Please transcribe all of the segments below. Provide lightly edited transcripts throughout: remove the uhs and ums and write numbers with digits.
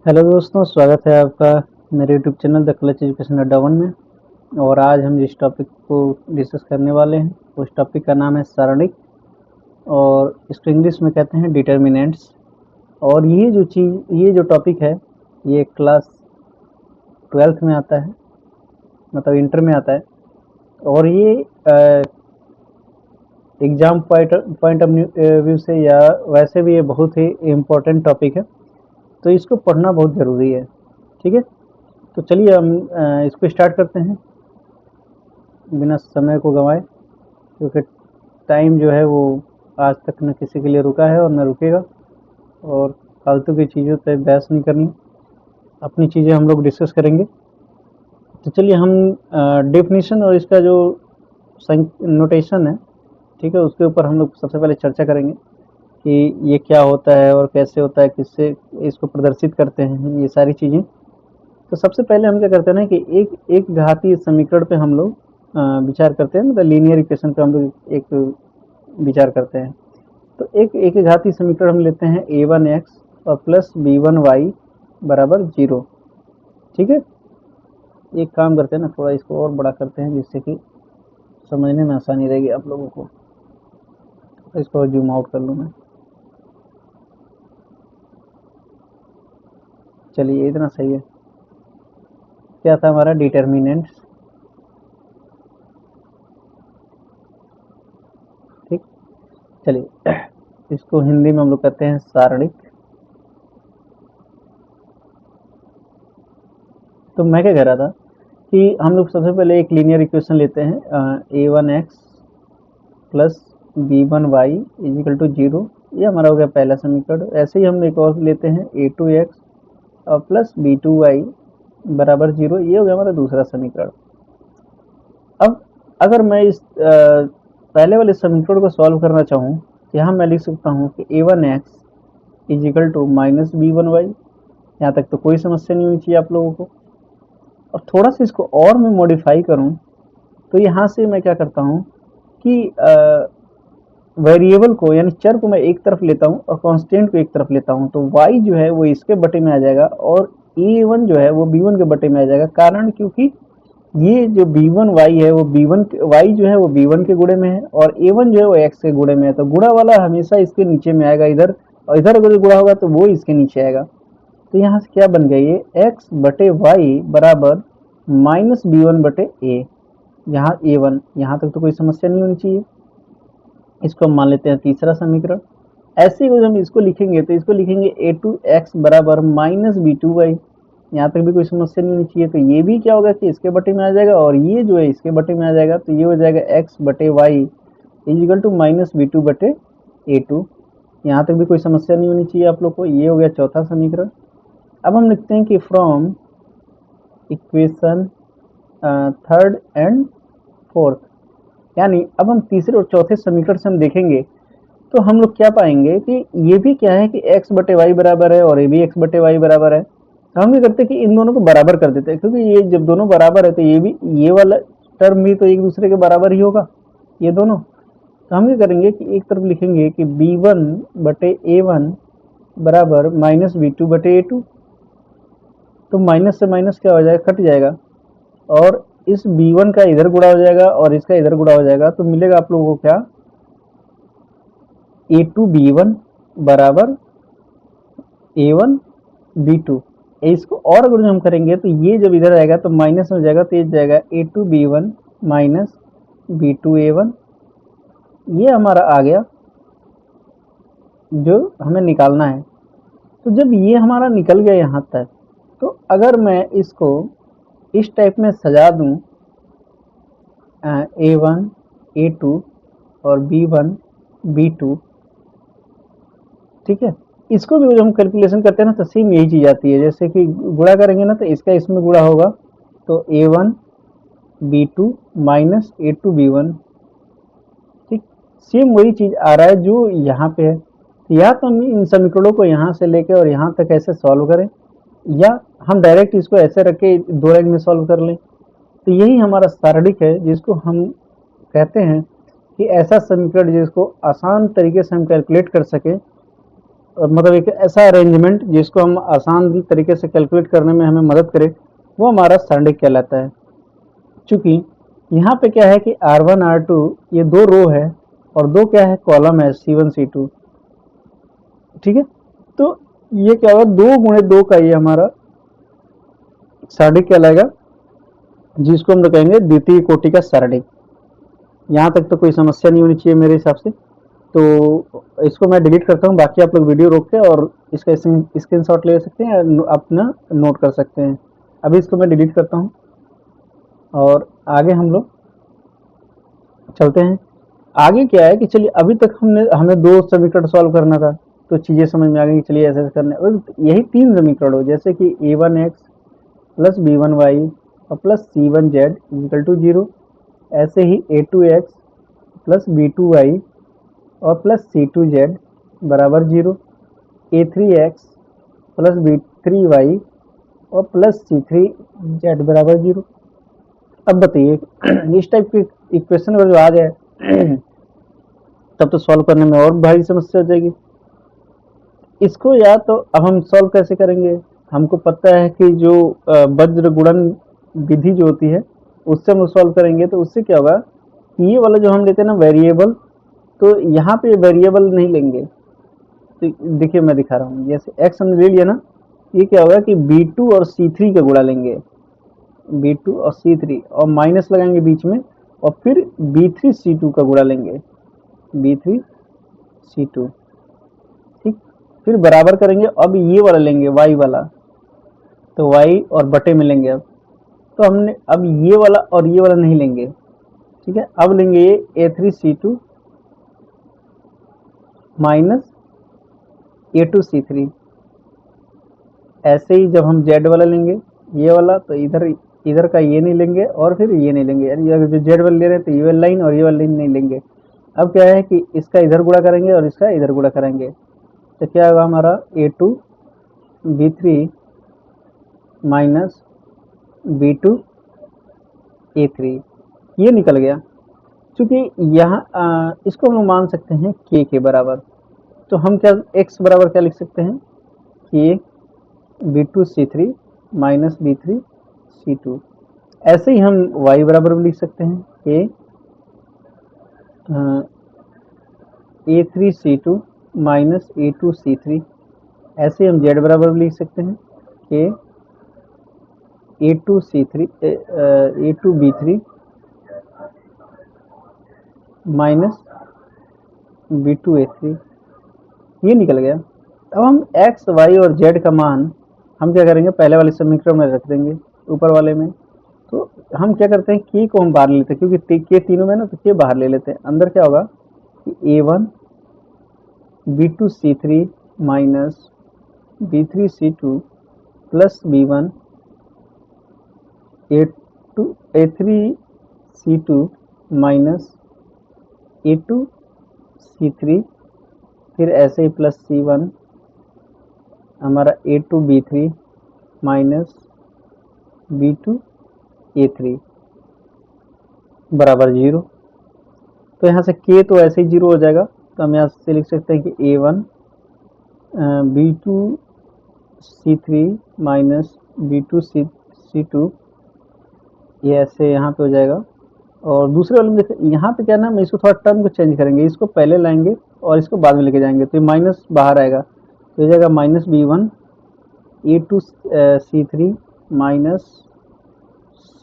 Hello दोस्तों, स्वागत है आपका मेरे YouTube channel the clutch education अड्डा वन में। और आज हम जिस टॉपिक को डिस्कस करने वाले हैं उस टॉपिक का नाम है सारणिक, और इसको इंग्लिश में कहते हैं डिटर्मिनेंट्स। और ये जो टॉपिक है ये क्लास 12th में आता है, मतलब इंटर में आता है। और ये एग्जाम पॉइंट ऑफ व्यू से या वैसे भी ये बहुत ही इम्पोर्टेंट टॉपिक है, तो इसको पढ़ना बहुत ज़रूरी है। ठीक है, तो चलिए हम इसको स्टार्ट करते हैं बिना समय को गंवाए, क्योंकि टाइम जो है वो आज तक न किसी के लिए रुका है और न रुकेगा। और फालतू की चीज़ों पे बहस नहीं करनी, अपनी चीज़ें हम लोग डिस्कस करेंगे। तो चलिए हम डेफिनेशन और इसका जो नोटेशन है, ठीक है, उसके ऊपर हम लोग सबसे पहले चर्चा करेंगे कि ये क्या होता है और कैसे होता है, किससे इसको प्रदर्शित करते हैं, ये सारी चीज़ें। तो सबसे पहले हम क्या करते हैं ना कि एक घातीय समीकरण पे हम लोग विचार करते हैं, मतलब लीनियर इक्वेशन पे हम लोग एक विचार करते हैं। तो एक घातीय समीकरण हम लेते हैं a1x और प्लस b1y बराबर 0। ठीक है, एक काम करते हैं ना, थोड़ा इसको और बड़ा करते हैं जिससे कि समझने में आसानी रहेगी आप लोगों को। तो इसको जूम आउट कर लूँ मैं। चलिए, इतना सही है। क्या था हमारा डिटर्मिनेंट्स? ठीक, चलिए इसको हिंदी में हम लोग कहते हैं सारणिक। तो मैं क्या कह रहा था कि हम लोग सबसे पहले एक लीनियर इक्वेशन लेते हैं a1x plus b1y is equal to 0। ये हमारा हो गया पहला समीकरण। ऐसे ही हम एक और लेते हैं a2x और प्लस b2y बराबर 0। ये हो गया हमारा दूसरा समीकरण। अब अगर मैं इस पहले वाले समीकरण को सॉल्व करना चाहूँ, यहाँ मैं लिख सकता हूँ कि a1x is equal to minus b1y। यहाँ तक तो कोई समस्या नहीं होनी चाहिए आप लोगों को। और थोड़ा सा इसको और मैं मॉडिफाई करूं, तो यहाँ से मैं क्या करता हूँ कि वेरिएबल को यानी चर को मैं एक तरफ लेता हूँ और कांस्टेंट को एक तरफ लेता हूँ। तो y जो है वो इसके बटे में आ जाएगा और a1 जो है वो b1 के बटे में आ जाएगा। कारण क्योंकि ये जो b1 y है वो b1 y जो है वो b1 के गुणे में है और a1 जो है वो x के गुणे में है। तो गुणा वाला हमेशा इसके नीचे में आएगा इधर, और इधर अगर गुणा होगा तो वो इसके नीचे आएगा। तो यहाँ से क्या बन गया, ये x बटे वाई बराबर माइनस b1 बटे ए। यहाँ a1, यहाँ तक तो कोई समस्या नहीं होनी चाहिए। इसको हम मान लेते हैं तीसरा समीकरण। ऐसे ही हम इसको लिखेंगे तो इसको लिखेंगे a2x बराबर माइनस b2y। यहाँ तक भी कोई समस्या नहीं होनी चाहिए। तो ये भी क्या होगा कि इसके बटे में आ जाएगा और ये जो है इसके बटे में आ जाएगा। तो ये हो जाएगा x बटे Y is equal to minus b2 बटे a2। यहाँ तक भी कोई समस्या नहीं होनी चाहिए आप लोग को। ये हो गया चौथा समीकरण। अब हम लिखते हैं कि from equation third and fourth, यानी अब हम तीसरे और चौथे समीकरण से हम देखेंगे तो हम लोग क्या पाएंगे कि ये भी क्या है कि x बटे वाई बराबर है और ये भी x बटे वाई बराबर है। तो हम क्या करते हैं कि इन दोनों को बराबर कर देते हैं, क्योंकि ये जब दोनों बराबर है तो ये भी, ये वाला टर्म भी तो एक दूसरे के बराबर ही होगा, ये दोनों। तो हम क्या करेंगे कि एक तरफ लिखेंगे कि b1 बटे a1 बराबर माइनस b2 बटे a2। तो माइनस से माइनस क्या हो जाएगा, कट जाएगा, और इस b1 का इधर गुणा हो जाएगा और इसका इधर गुणा हो जाएगा। तो मिलेगा आप लोगों को क्या, a2b1 बराबर a1 b2। इसको और अगर हम करेंगे तो ये जब इधर आएगा तो माइनस में जाएगा, तो ये जाएगा a2b1 माइनस b2a1। ये हमारा आ गया जो हमें निकालना है। तो जब ये हमारा निकल गया यहाँ तक, तो अगर मैं इसको इस टाइप में सजा दूं, a1 a2 और b1 b2, ठीक है, इसको भी जब हम कैलकुलेशन करते हैं ना तो सेम यही चीज आती है। जैसे कि गुणा करेंगे ना तो इसका इसमें गुणा होगा, तो a1 b2 minus a2 b1। ठीक, सेम वही चीज आ रहा है जो यहाँ पे है। या तो हम इन समीकरणों को यहाँ से लेके और यहाँ तक ऐसे सॉल्व करें, या हम डायरेक्ट इसको ऐसे रख के दो लाइन में सॉल्व कर लें। तो यही हमारा सारणिक है, जिसको हम कहते हैं कि ऐसा समीकरण जिसको आसान तरीके से हम कैलकुलेट कर सकें मतलब एक ऐसा अरेंजमेंट जिसको हम आसान तरीके से कैलकुलेट करने में हमें मदद करे, वो हमारा सरणी कहलाता है। चूंकि यहाँ पे क्या है कि R1 R2 ये दो रो है और दो क्या है कॉलम है C1 C2, ठीक है। तो ये क्या होगा, 2 गुणे 2 का ये हमारा सरणी कहलाएगा, जिसको हम कहेंगे द्वितीय कोटि का सरणी। यहाँ तक तो कोई समस्या नहीं होनी चाहिए मेरे हिसाब से। तो इसको मैं डिलीट करता हूँ, बाकी आप लोग वीडियो रोक के और इसका स्क्रीनशॉट ले सकते हैं, अपना नोट कर सकते हैं। अभी इसको मैं डिलीट करता हूँ और आगे हम लोग चलते हैं। आगे क्या है कि चलिए अभी तक हमें 2 समीकरण सॉल्व करना था, तो चीज़ें समझ में आ गई। चलिए ऐसे करना है, यही 3 समीकरण हो, जैसे कि a1x प्लस b1y और प्लस c1z इक्वल टू 0, ऐसे ही a2x प्लस b2y और प्लस c2z बराबर 0, a3x प्लस b3y और प्लस c3z बराबर 0। अब बताइए इस टाइप की इक्वेशन अगर जो आ जाए तब तो सॉल्व करने में और भारी समस्या हो जाएगी। इसको या तो अब हम सॉल्व कैसे करेंगे, हमको पता है कि जो वज्र गुणन विधि जो होती है उससे हम सॉल्व करेंगे। तो उससे क्या होगा कि ये वाला जो हम लेते हैं ना वेरिएबल, तो यहाँ पे वेरिएबल नहीं लेंगे। तो देखिए मैं दिखा रहा हूँ, जैसे x हमने ले लिया ना, ये क्या होगा कि b2 और c3 का गुणा लेंगे, b2 और c3 और माइनस लगाएंगे बीच में, और फिर b3 c2 का गुणा लेंगे, b3 c2, ठीक। फिर बराबर करेंगे, अब ये वाला लेंगे y वाला, तो y और बटे में लेंगे। अब तो हमने अब ये वाला और ये वाला नहीं लेंगे, ठीक है। अब लेंगे ये a3 c2 minus a2 c3। ऐसे ही जब हम z वाला लेंगे ये वाला, तो इधर का ये नहीं लेंगे और फिर ये नहीं लेंगे, यानी अगर जो z वाला ले रहे हैं तो ये वाली लाइन और ये वाली लाइन नहीं लेंगे। अब क्या है कि इसका इधर गुणा करेंगे और इसका इधर गुणा करेंगे, तो क्या होगा हमारा a2 b3 minus b2 a3, ये निकल गया। क्योंकि यहाँ इसको हम मान सकते हैं k के बराबर, तो हम क्या x बराबर क्या लिख सकते हैं, k b2 c3 minus b3 c2। ऐसे ही हम y बराबर भी लिख सकते हैं, k a3 c2 minus a2 c3। ऐसे हम z बराबर भी लिख सकते हैं, k a2 c3 a2 b3 minus b2 a3, ये निकल गया। अब हम x y और z का मान हम क्या करेंगे, पहले वाले समीकरण में रख देंगे ऊपर वाले में। तो हम क्या करते हैं, k को हम बाहर ले लेते हैं, क्योंकि k तीनों में ना, तो k बाहर ले लेते हैं। अंदर क्या होगा कि a1 b2 c3 minus b3 c2 plus b1 a3 c2 minus a2 c3, फिर ऐसे ही प्लस c1 हमारा a2 b3 minus b2 a3 बराबर 0। तो यहाँ से k तो ऐसे ही 0 हो जाएगा, तो हम यहाँ से लिख सकते हैं कि a1 b2 c3 minus b2 c2, ये ऐसे यहाँ पे हो जाएगा। और दूसरे वाले में देखिए यहाँ पे क्या ना, हम इसको थोड़ा टर्म को चेंज करेंगे, इसको पहले लाएंगे और इसको बाद में लेके जाएंगे, तो ये माइनस बाहर आएगा, तो ये जाएगा minus b1 a2 c3 minus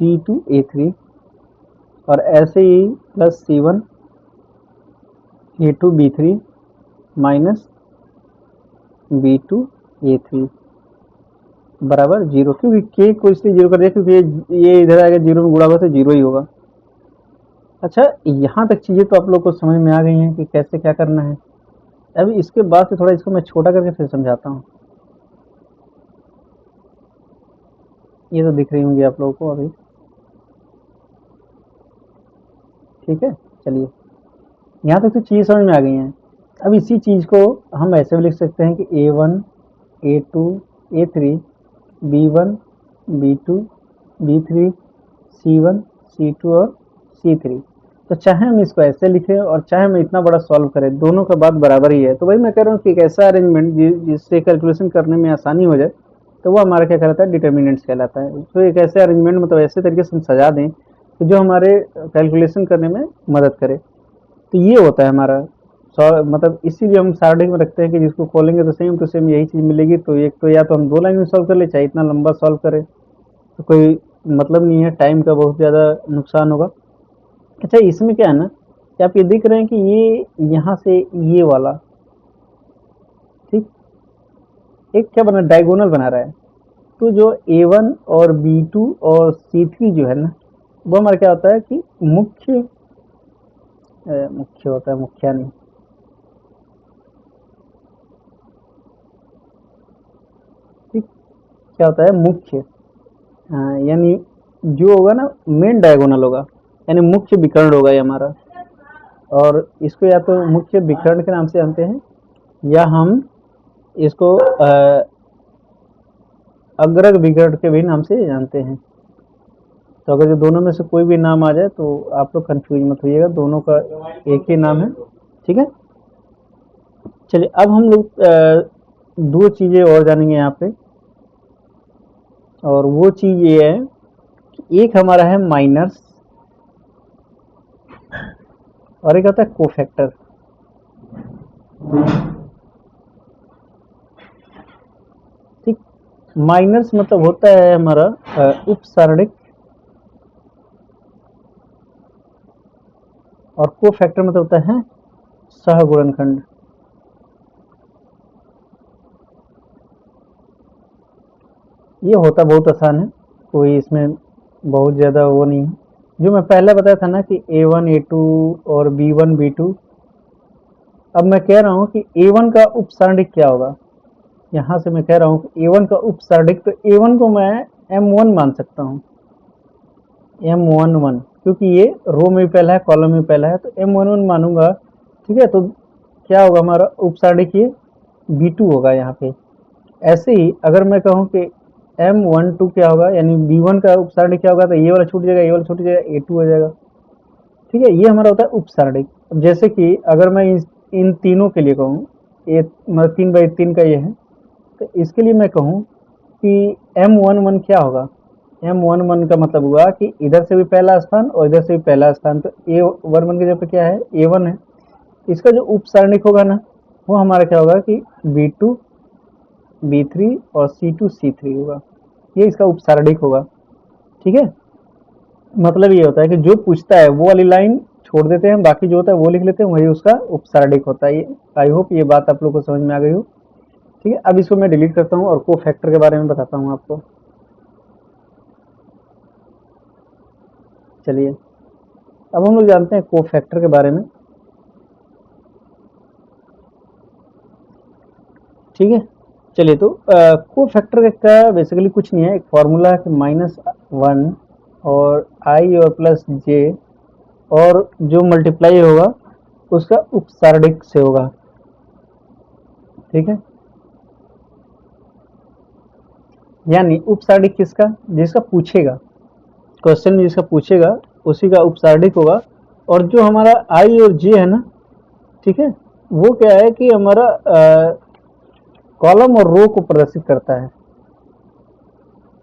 c2 a3, और ऐसे ही plus c1 a2 b3 minus b2 a3 बराबर 0। क्योंकि k को इसलिए 0 कर दिया क्योंकि ये इधर आएगा 0 में गुणा होगा तो 0 ही होगा। अच्छा, यहाँ तक चीज़ें तो आप लोग को समझ में आ गई हैं कि कैसे क्या करना है। अभी इसके बाद से थोड़ा इसको मैं छोटा करके फिर समझाता हूँ। ये तो दिख रही होंगी आप लोगों को अभी, ठीक है। चलिए यहाँ तक तो चीज़ें समझ में आ गई हैं। अब इसी चीज़ को हम ऐसे भी लिख सकते हैं कि a1 a2 a3 b1 b2 b3 c1 c2 और c3। तो चाहे हम इसको ऐसे लिखें और चाहे हम इतना बड़ा सॉल्व करें, दोनों का बात बराबर ही है। तो भाई मैं कह रहा हूँ कि एक ऐसा अरेंजमेंट जिससे कैलकुलेशन करने में आसानी हो जाए, तो वो हमारा क्या कहलाता है, डिटर्मिनेंट्स कहलाता है। तो एक ऐसे अरेंजमेंट मतलब ऐसे तरीके से हम सजा दें कि जो हमारे कैलकुलेशन करने में मदद करे। तो ये होता है हमारा मतलब इसीलिए हम सारणी में रखते हैं कि जिसको खोलेंगे तो सेम यही चीज़ मिलेगी। तो एक तो या तो हम 2 लाइन में सॉल्व कर ले, चाहे इतना लंबा सॉल्व करें, तो कोई मतलब नहीं है, टाइम का बहुत ज़्यादा नुकसान होगा। अच्छा, इसमें क्या है ना कि आप ये देख रहे हैं कि ये यहाँ से ये वाला, ठीक, एक क्या बना, डायगोनल बना रहा है। तो जो A1 और B2 और C3 जो है ना, वो हमारा क्या होता है कि मुख्य होता है, मुख्या नहीं, ठीक, क्या होता है, मुख्य। यानी जो होगा ना मेन डायगोनल होगा, यानी मुख्य विकर्ण होगा ये हमारा। और इसको या तो मुख्य विकर्ण के नाम से जानते हैं, या हम इसको अग्रग विकर्ण के भी नाम से जानते हैं। तो अगर ये दोनों में से कोई भी नाम आ जाए तो आप लोग कंफ्यूज मत होइएगा, दोनों का एक ही नाम है, ठीक है। चलिए अब हम लोग 2 चीज़ें और जानेंगे यहाँ पे, और वो चीज़ ये है कि एक हमारा है माइनस और एक होता है कोफैक्टर। ठीक, माइनस मतलब होता है हमारा उपसारणिक, और कोफैक्टर मतलब होता है सहगुणनखंड। ये होता बहुत आसान है, कोई इसमें बहुत ज़्यादा वो नहीं है। जो मैं पहले बताया था ना कि A1 A2 और B1 B2, अब मैं कह रहा हूँ कि A1 का उपसारणिक क्या होगा। यहाँ से मैं कह रहा हूँ कि A1 का उपसारणिक, तो A1 को मैं M1 मान सकता हूँ, M11, क्योंकि ये रो में भी पहला है, कॉलम में पहला है, तो M11 मानूंगा, ठीक है। तो क्या होगा हमारा उपसारणिक, ये B2 होगा यहाँ पे। ऐसे ही अगर मैं कहूँ कि M12 क्या होगा, यानी B1 का उपसारणिक क्या होगा, तो ये वाला छूट जाएगा, ये वाला छूट जाएगा, A2 हो जाएगा, ठीक है। ये हमारा होता है उपसारणिक। अब जैसे कि अगर मैं इन तीनों के लिए कहूँ, ये मतलब 3/3 का ये है, तो इसके लिए मैं कहूँ कि M11 क्या होगा, M11 का मतलब हुआ कि इधर से भी पहला स्थान और इधर से भी पहला स्थान, तो A11 की जगह पे क्या है, A1 है। इसका जो उपसारणिक होगा ना, वो हमारा क्या होगा कि B2 B3 और C2 C3 होगा, ये इसका उपसारणिक होगा, ठीक है। मतलब ये होता है कि जो पूछता है वो वाली लाइन छोड़ देते हैं, बाकी जो होता है वो लिख लेते हैं, वही उसका उपसारणिक होता है। ये आई होप ये बात आप लोग को समझ में आ गई हो, ठीक है। अब इसको मैं डिलीट करता हूँ और को फैक्टर के बारे में बताता हूँ आपको। चलिए अब हम लोग जानते हैं को फैक्टर के बारे में, ठीक है। चलिए तो को फैक्टर का बेसिकली कुछ नहीं है, एक फॉर्मूला है कि -1 और आई और प्लस जे, और जो मल्टीप्लाई होगा उसका उपसारणिक से होगा, ठीक है। यानी उपसारणिक किसका, जिसका पूछेगा, क्वेश्चन में जिसका पूछेगा उसी का उपसारणिक होगा। और जो हमारा आई और जे है ना, ठीक है, वो क्या है कि हमारा कॉलम और रो को प्रदर्शित करता है,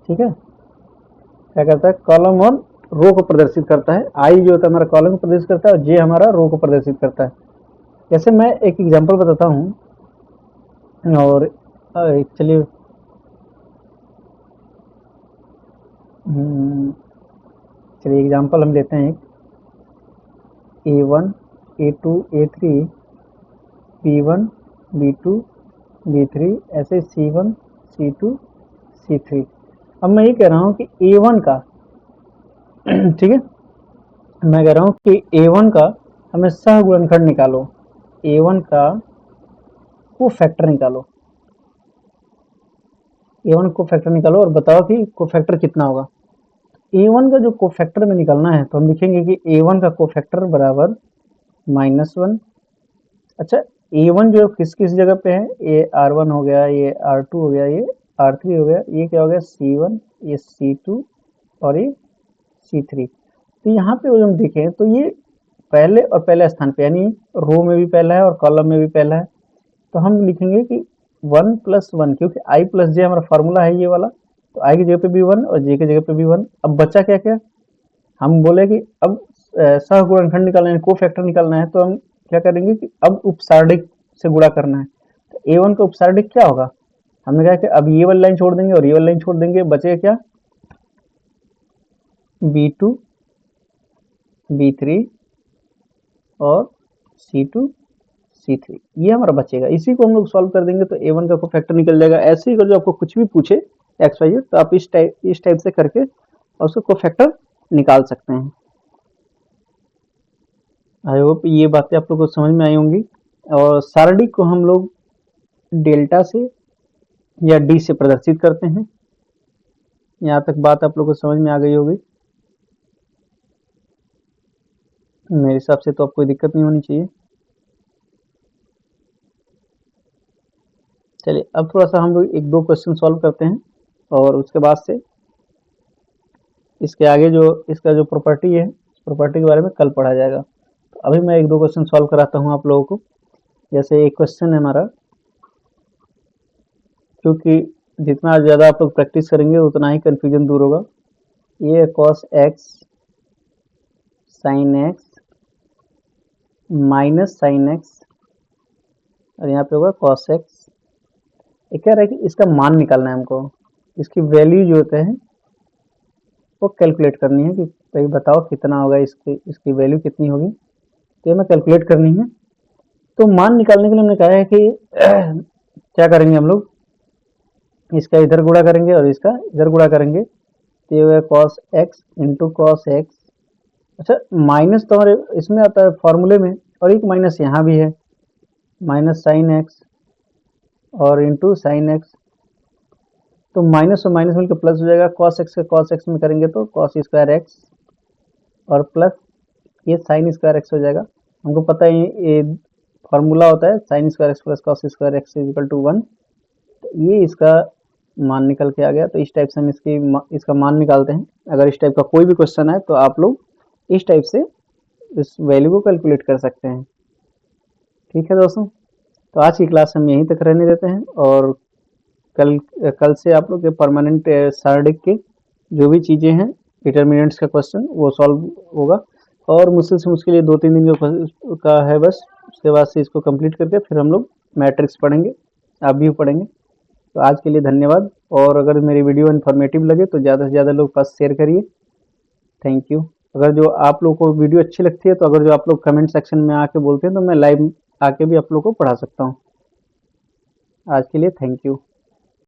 ठीक है। क्या करता है, कॉलम और रो को प्रदर्शित करता है। आई जो होता है हमारा कॉलम को प्रदर्शित करता है, और जे हमारा रो को प्रदर्शित करता है। जैसे मैं एक एग्जांपल बताता हूँ, और चलिए चलिए एग्जांपल हम लेते हैं एक, A1 A2 A3 B1 B2 B3 ऐसे C1 C2 C3। अब मैं ये कह रहा हूँ कि A1 का ठीक है, मैं कह रहा हूँ कि A1 का हमें सहगुणनखंड निकालो, A1 का को फैक्टर निकालो, A1 को फैक्टर निकालो और बताओ कि को फैक्टर कितना होगा। A1 का जो को फैक्टर में निकालना है, तो हम लिखेंगे कि A1 का को फैक्टर बराबर -1। अच्छा, A1 जो किस किस जगह पे है, ये R1 हो गया, ये R2 हो गया, ये R3 हो गया, ये क्या हो गया C1, ये C2 और ये C3। तो यहाँ पे हम देखें तो ये पहले और पहले स्थान पे, यानी रो में भी पहला है और कॉलम में भी पहला है, तो हम लिखेंगे कि 1 प्लस 1, क्योंकि आई प्लस जे हमारा फॉर्मूला है ये वाला, तो आई की जगह पे भी 1 और जे की जगह पे भी 1। अब बचा क्या क्या, हम बोले कि अब सहगुणनखंड निकालना है, को फैक्टर निकालना है, तो हम क्या करेंगे कि अब उपसारणिक से गुणा करना है। तो a1 का उपसारणिक क्या होगा, हमने कहा कि अब ये वाली लाइन छोड़ देंगे और ये वाली लाइन छोड़ देंगे, बचेगा क्या, b2 b3 और c2 c3, ये हमारा बचेगा। इसी को हम लोग सॉल्व कर देंगे तो a1 का फैक्टर निकल जाएगा। ऐसे ही अगर जो आपको कुछ भी पूछे एक्स वाई तो आप इस टाइप से करके और उसको कोफैक्टर निकाल सकते हैं। आई होप ये बातें आप लोग को समझ में आई होंगी। और सारणिक को हम लोग डेल्टा से या डी से प्रदर्शित करते हैं। यहाँ तक बात आप लोग को समझ में आ गई होगी, मेरे हिसाब से तो आपको कोई दिक्कत नहीं होनी चाहिए। चलिए अब थोड़ा सा हम लोग एक दो क्वेश्चन सॉल्व करते हैं और उसके बाद से इसके आगे जो इसका जो प्रॉपर्टी है, प्रॉपर्टी के बारे में कल पढ़ा जाएगा। तो अभी मैं एक दो क्वेश्चन सॉल्व कराता हूँ आप लोगों को। जैसे एक क्वेश्चन है हमारा, क्योंकि जितना ज़्यादा आप लोग प्रैक्टिस करेंगे उतना ही कन्फ्यूजन दूर होगा। ये cos x sine x minus sine x और यहाँ पे होगा कॉस एक्स। ये कह रहा है कि इसका मान निकालना है हमको, इसकी वैल्यू जो होते हैं वो कैलकुलेट करनी है कि भाई बताओ कितना होगा, इसकी वैल्यू कितनी होगी, तो ये हमें कैलकुलेट करनी है। तो मान निकालने के लिए हमने कहा है कि क्या करेंगे हम लोग, इसका इधर गुणा करेंगे और इसका इधर गुणा करेंगे, तो ये cos x into cos x. अच्छा माइनस तो हमारे इसमें आता है फॉर्मूले में, और एक माइनस यहाँ भी है, माइनस साइन एक्स और इंटू साइन एक्स, तो माइनस और माइनस मिलकर प्लस हो जाएगा। कॉस एक्स का कॉस एक्स में करेंगे तो कॉस स्क्वायर एक्स और प्लस ये साइन स्क्वायर एक्स हो जाएगा। हमको पता है ये फॉर्मूला होता है sine square x plus cos square x is equal to 1। तो ये इसका मान निकल के आ गया। तो इस टाइप से हम इसका मान निकालते हैं। अगर इस टाइप का कोई भी क्वेश्चन है तो आप लोग इस टाइप से इस वैल्यू को कैलकुलेट कर सकते हैं। ठीक है दोस्तों, तो आज की क्लास हम यहीं तक रहने देते हैं और कल से आप लोग के परमानेंट सारणिक के जो भी चीज़ें हैं, डिटर्मिनेंट्स का क्वेश्चन वो सॉल्व होगा। और मुश्किल से मुश्किल ये 2-3 दिन का है बस, उसके बाद से इसको कंप्लीट करके फिर हम लोग मैट्रिक्स पढ़ेंगे, आप भी पढ़ेंगे। तो आज के लिए धन्यवाद, और अगर मेरी वीडियो इन्फॉर्मेटिव लगे तो ज़्यादा से ज़्यादा लोग पास शेयर करिए। Thank you. अगर जो आप लोग को वीडियो अच्छी लगती है तो अगर जो आप लोग कमेंट सेक्शन में आके बोलते हैं तो मैं लाइव आके भी आप लोग को पढ़ा सकता हूँ। आज के लिए थैंक यू।